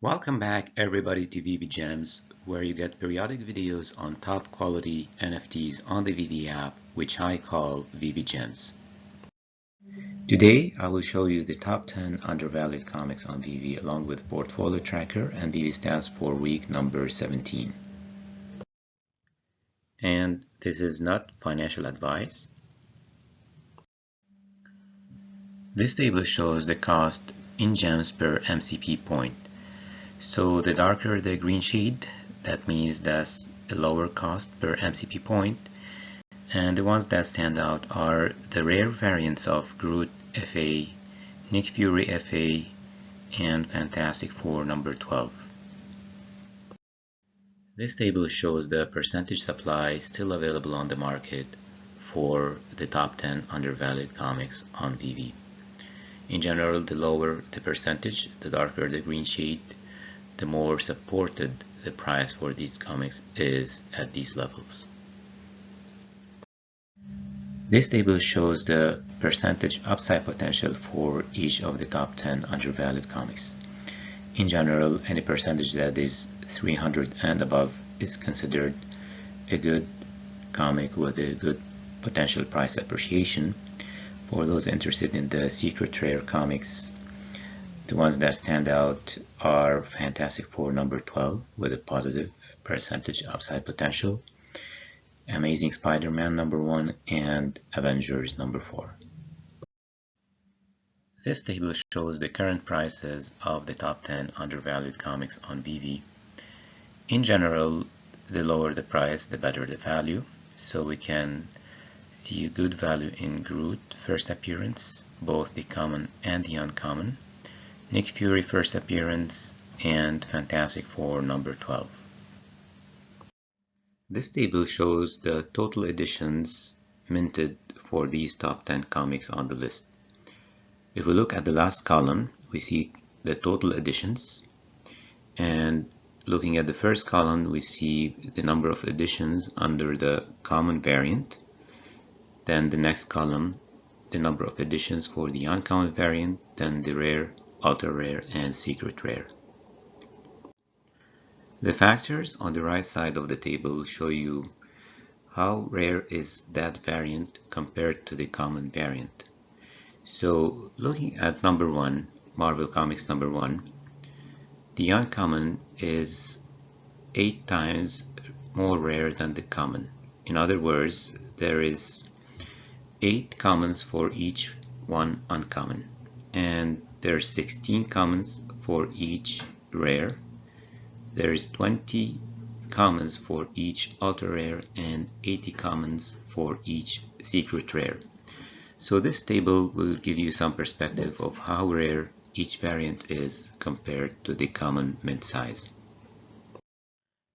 Welcome back everybody to Veve Gems, where you get periodic videos on top quality NFTs on the Veve app, which I call Veve Gems. Today I will show you the top 10 undervalued comics on Veve along with portfolio tracker and Veve stats for week number 17. And this is not financial advice. This table shows the cost in gems per MCP point. So the darker the green shade, that means that's a lower cost per MCP point, and the ones that stand out are the rare variants of Groot FA, Nick Fury FA, and Fantastic Four number 12. This table shows the percentage supply still available on the market for the top 10 undervalued comics on Veve. In general, the lower the percentage, the darker the green shade, the more supported the price for these comics is at these levels. This table shows the percentage upside potential for each of the top 10 undervalued comics. In general, any percentage that is 300 and above is considered a good comic with a good potential price appreciation. For those interested in the secret rare comics, the ones that stand out are Fantastic Four number 12 with a positive percentage upside potential, Amazing Spider-Man number 1, and Avengers number 4. This table shows the current prices of the top 10 undervalued comics on Veve. In general, the lower the price, the better the value, so we can see a good value in Groot first appearance, both the common and the uncommon, Nick Fury first appearance, and Fantastic Four number 12. This table shows the total editions minted for these top 10 comics on the list. If we look at the last column, we see the total editions, and looking at the first column, we see the number of editions under the common variant. Then the next column, the number of editions for the uncommon variant, then the rare, ultra rare, and secret rare. The factors on the right side of the table show you how rare is that variant compared to the common variant. So looking at number 1, Marvel Comics number 1, the uncommon is 8 times more rare than the common. In other words, there is 8 commons for each one uncommon, and there's 16 commons for each rare. There's 20 commons for each ultra rare and 80 commons for each secret rare. So this table will give you some perspective of how rare each variant is compared to the common mid-size.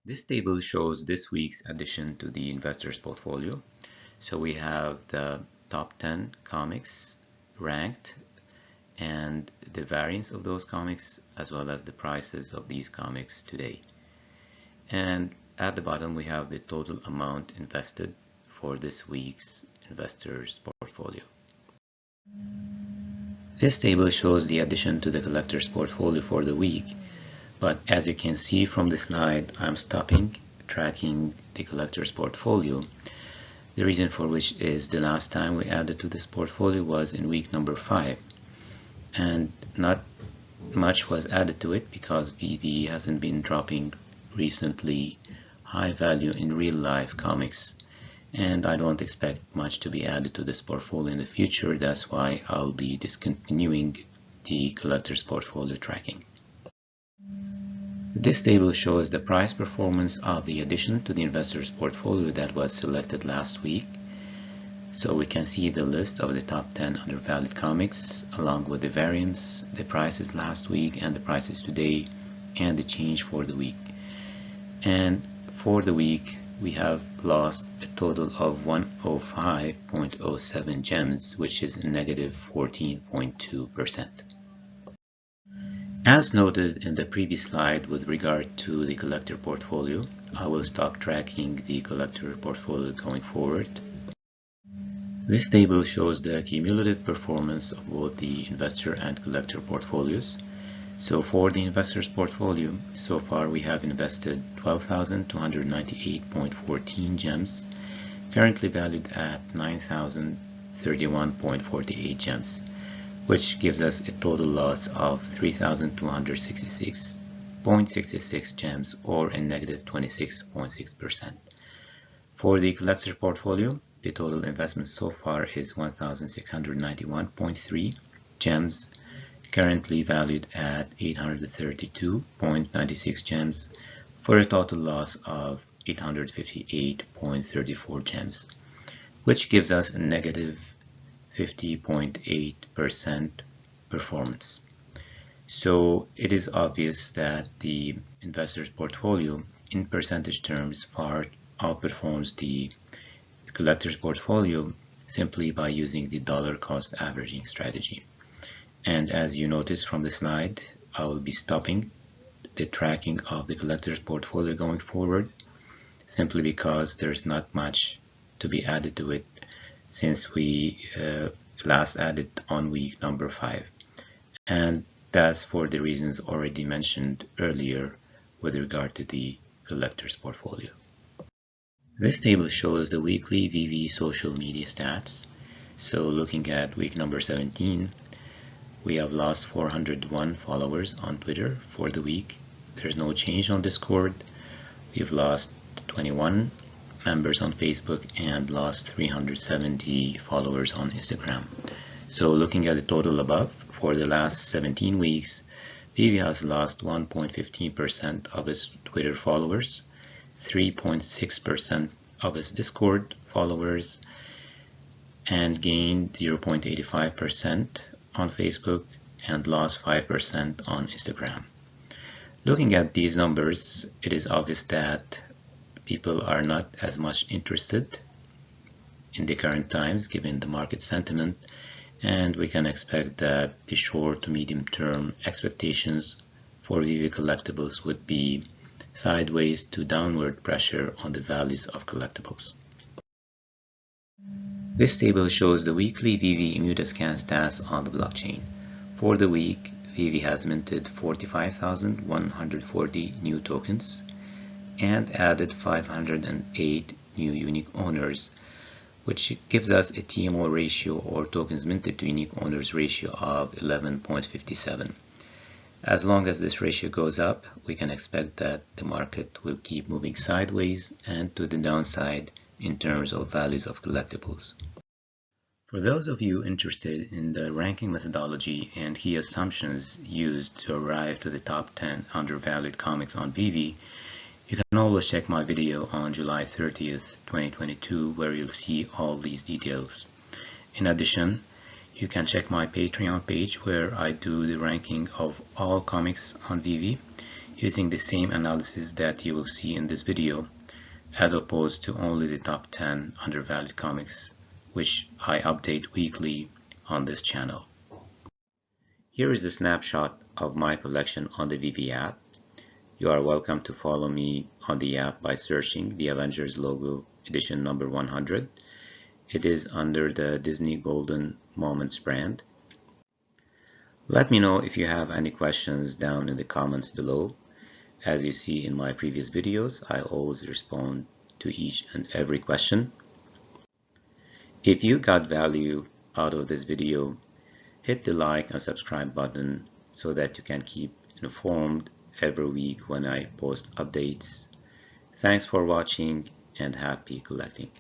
This table shows this week's addition to the investor's portfolio. So we have the top 10 comics ranked and the variants of those comics as well as the prices of these comics today. And at the bottom we have the total amount invested for this week's investor's portfolio. This table shows the addition to the collector's portfolio for the week, but as you can see from the slide, I'm stopping tracking the collector's portfolio. The reason for which is the last time we added to this portfolio was in week number 5, and not much was added to it because Veve hasn't been dropping recently high value in real life comics, and I don't expect much to be added to this portfolio in the future. That's why I'll be discontinuing the collector's portfolio tracking. This table shows the price performance of the addition to the investor's portfolio that was selected last week. So we can see the list of the top 10 undervalued comics along with the variants, the prices last week and the prices today, and the change for the week. And for the week we have lost a total of 105.07 gems, which is a negative 14.2%. As noted in the previous slide with regard to the collector portfolio, I will stop tracking the collector portfolio going forward. This table shows the cumulative performance of both the investor and collector portfolios. So for the investor's portfolio, so far we have invested 12,298.14 gems, currently valued at 9,031.48 gems, which gives us a total loss of 3,266.66 gems, or a negative 26.6%. For the collector's portfolio, the total investment so far is 1,691.3 gems, currently valued at 832.96 gems, for a total loss of 858.34 gems, which gives us a negative 50.8% performance. So it is obvious that the investor's portfolio in percentage terms far outperforms the collector's portfolio simply by using the dollar cost averaging strategy. And as you notice from the slide, I will be stopping the tracking of the collector's portfolio going forward, simply because there's not much to be added to it since we last added on week number 5. And that's for the reasons already mentioned earlier with regard to the collector's portfolio. This table shows the weekly Veve social media stats. So looking at week number 17, we have lost 401 followers on Twitter for the week. There's no change on Discord. We've lost 21 members on Facebook and lost 370 followers on Instagram. So looking at the total above, for the last 17 weeks, Veve has lost 1.15% of its Twitter followers, 3.6% of its Discord followers, and gained 0.85% on Facebook and lost 5% on Instagram. Looking at these numbers, it is obvious that people are not as much interested in the current times given the market sentiment, and we can expect that the short to medium term expectations for Veve collectibles would be sideways to downward pressure on the values of collectibles. This table shows the weekly Veve Immutoscan stats on the blockchain. For the week, Veve has minted 45,140 new tokens and added 508 new unique owners, which gives us a TMO ratio, or tokens minted to unique owners ratio, of 11.57. As long as this ratio goes up, we can expect that the market will keep moving sideways and to the downside in terms of values of collectibles. For those of you interested in the ranking methodology and key assumptions used to arrive to the top 10 undervalued comics on Veve, you can always check my video on July 30th, 2022, where you'll see all these details. In addition, you can check my Patreon page where I do the ranking of all comics on Veve using the same analysis that you will see in this video, as opposed to only the top 10 undervalued comics, which I update weekly on this channel. Here is a snapshot of my collection on the Veve app. You are welcome to follow me on the app by searching the Avengers logo edition number 100. It is under the Disney Golden Moments brand. Let me know if you have any questions down in the comments below. As you see in my previous videos, I always respond to each and every question. If you got value out of this video, hit the like and subscribe button so that you can keep informed every week when I post updates. Thanks for watching and happy collecting.